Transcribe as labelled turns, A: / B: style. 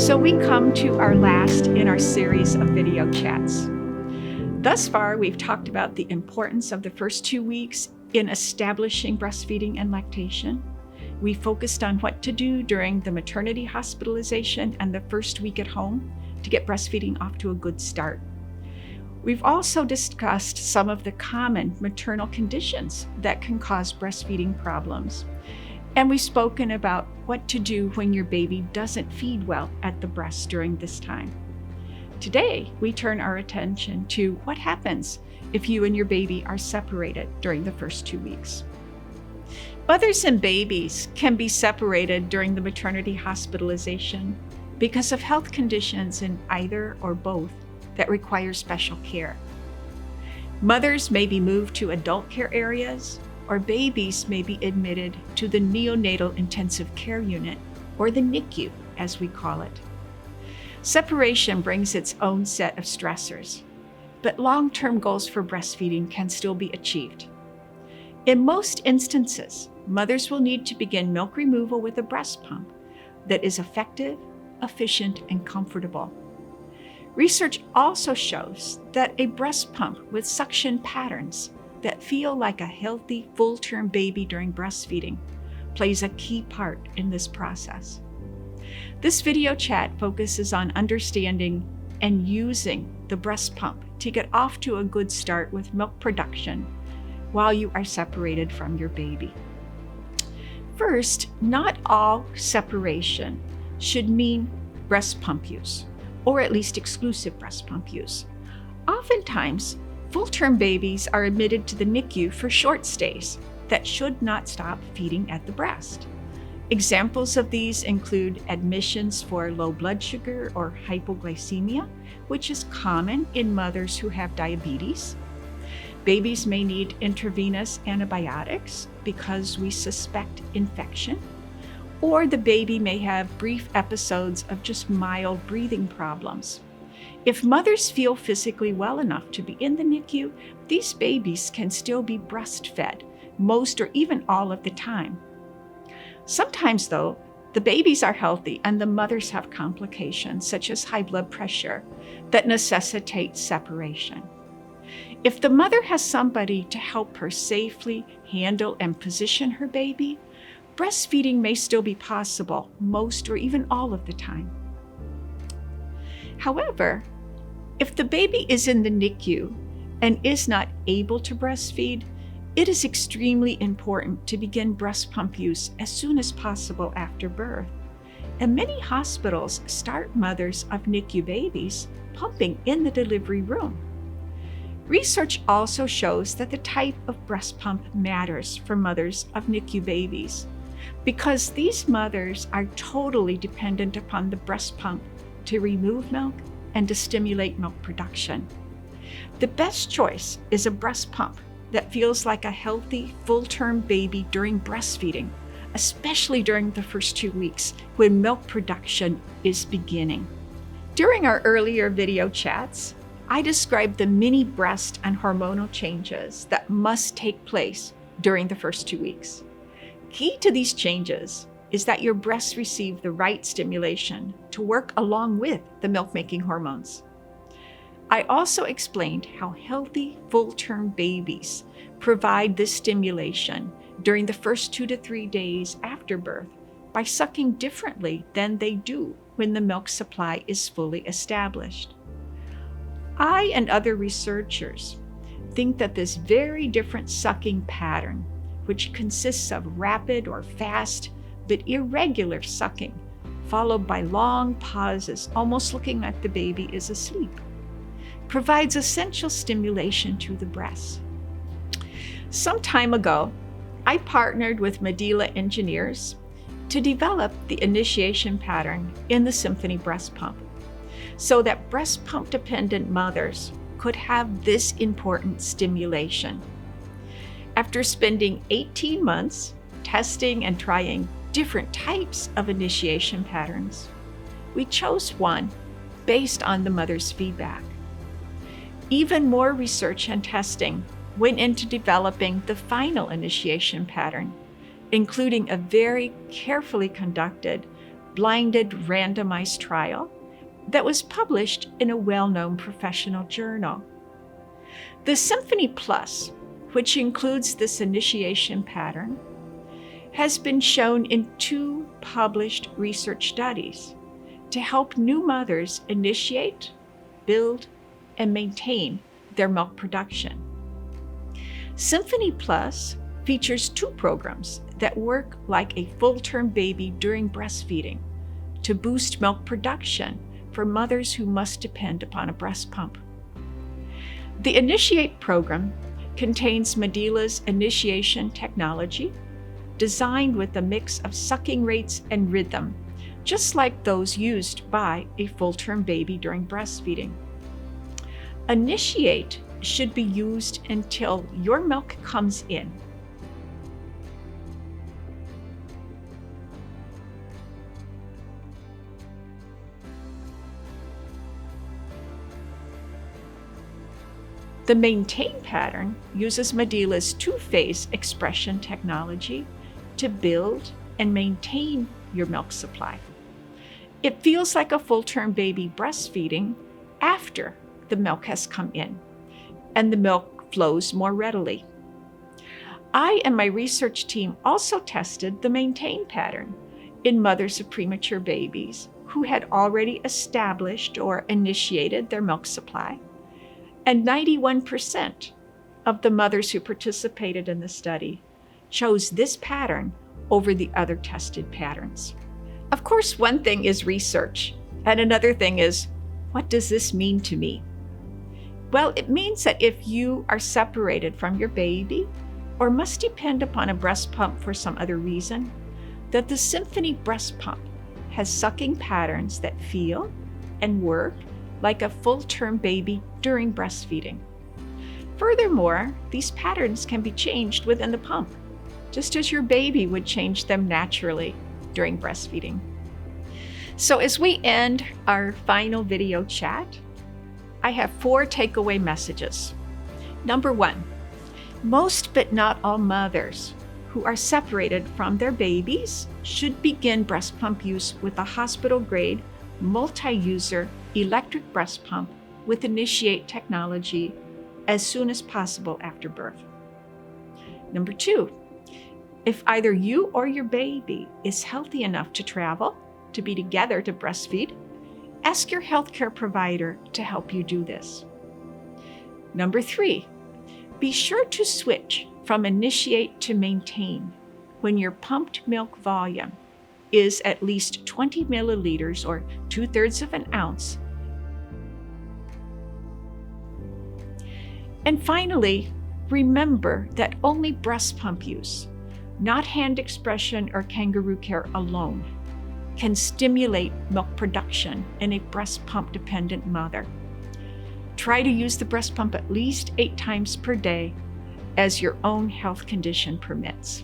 A: So we come to our last in our series of video chats. Thus far, we've talked about the importance of the first 2 weeks in establishing breastfeeding and lactation. We focused on what to do during the maternity hospitalization and the first week at home to get breastfeeding off to a good start. We've also discussed some of the common maternal conditions that can cause breastfeeding problems. And we've spoken about what to do when your baby doesn't feed well at the breast during this time. Today, we turn our attention to what happens if you and your baby are separated during the first 2 weeks. Mothers and babies can be separated during the maternity hospitalization because of health conditions in either or both that require special care. Mothers may be moved to adult care areas, or babies may be admitted to the neonatal intensive care unit, or the NICU, as we call it. Separation brings its own set of stressors, but long-term goals for breastfeeding can still be achieved. In most instances, mothers will need to begin milk removal with a breast pump that is effective, efficient, and comfortable. Research also shows that a breast pump with suction patterns that feel like a healthy, full-term baby during breastfeeding plays a key part in this process. This video chat focuses on understanding and using the breast pump to get off to a good start with milk production while you are separated from your baby. First, not all separation should mean breast pump use, or at least exclusive breast pump use. Oftentimes, full-term babies are admitted to the NICU for short stays that should not stop feeding at the breast. Examples of these include admissions for low blood sugar or hypoglycemia, which is common in mothers who have diabetes. Babies may need intravenous antibiotics because we suspect infection, or the baby may have brief episodes of just mild breathing problems. If mothers feel physically well enough to be in the NICU, these babies can still be breastfed most or even all of the time. Sometimes, though, the babies are healthy and the mothers have complications such as high blood pressure that necessitate separation. If the mother has somebody to help her safely handle and position her baby, breastfeeding may still be possible most or even all of the time. However, if the baby is in the NICU and is not able to breastfeed, it is extremely important to begin breast pump use as soon as possible after birth. And many hospitals start mothers of NICU babies pumping in the delivery room. Research also shows that the type of breast pump matters for mothers of NICU babies because these mothers are totally dependent upon the breast pump to remove milk and to stimulate milk production. The best choice is a breast pump that feels like a healthy, full-term baby during breastfeeding, especially during the first 2 weeks when milk production is beginning. During our earlier video chats, I described the mini breast and hormonal changes that must take place during the first 2 weeks. Key to these changes is that your breasts receive the right stimulation to work along with the milk-making hormones. I also explained how healthy, full-term babies provide this stimulation during the first 2 to 3 days after birth by sucking differently than they do when the milk supply is fully established. I and other researchers think that this very different sucking pattern, which consists of rapid or fast but irregular sucking, followed by long pauses, almost looking like the baby is asleep, provides essential stimulation to the breast. Some time ago, I partnered with Medela engineers to develop the initiation pattern in the Symphony breast pump so that breast pump dependent mothers could have this important stimulation. After spending 18 months testing and trying different types of initiation patterns, we chose one based on the mother's feedback. Even more research and testing went into developing the final initiation pattern, including a very carefully conducted blinded randomized trial that was published in a well-known professional journal. The Symphony Plus, which includes this initiation pattern, has been shown in 2 published research studies to help new mothers initiate, build, and maintain their milk production. Symphony Plus features 2 programs that work like a full-term baby during breastfeeding to boost milk production for mothers who must depend upon a breast pump. The Initiate program contains Medila's initiation technology, designed with a mix of sucking rates and rhythm, just like those used by a full-term baby during breastfeeding. Initiate should be used until your milk comes in. The Maintain pattern uses Medila's 2-phase expression technology to build and maintain your milk supply. It feels like a full-term baby breastfeeding after the milk has come in, and the milk flows more readily. I and my research team also tested the Maintain pattern in mothers of premature babies who had already established or initiated their milk supply, and 91% of the mothers who participated in the study chose this pattern over the other tested patterns. Of course, one thing is research, and another thing is, what does this mean to me? Well, it means that if you are separated from your baby or must depend upon a breast pump for some other reason, that the Symphony breast pump has sucking patterns that feel and work like a full-term baby during breastfeeding. Furthermore, these patterns can be changed within the pump, just as your baby would change them naturally during breastfeeding. So as we end our final video chat, I have 4 takeaway messages. Number 1, most but not all mothers who are separated from their babies should begin breast pump use with a hospital-grade, multi-user electric breast pump with Initiate technology as soon as possible after birth. Number 2, if either you or your baby is healthy enough to travel, to be together to breastfeed, ask your healthcare provider to help you do this. Number 3, be sure to switch from Initiate to Maintain when your pumped milk volume is at least 20 milliliters or 2/3 of an ounce. And finally, remember that only breast pump use, not hand expression or kangaroo care alone, can stimulate milk production in a breast pump dependent mother. Try to use the breast pump at least 8 times per day as your own health condition permits.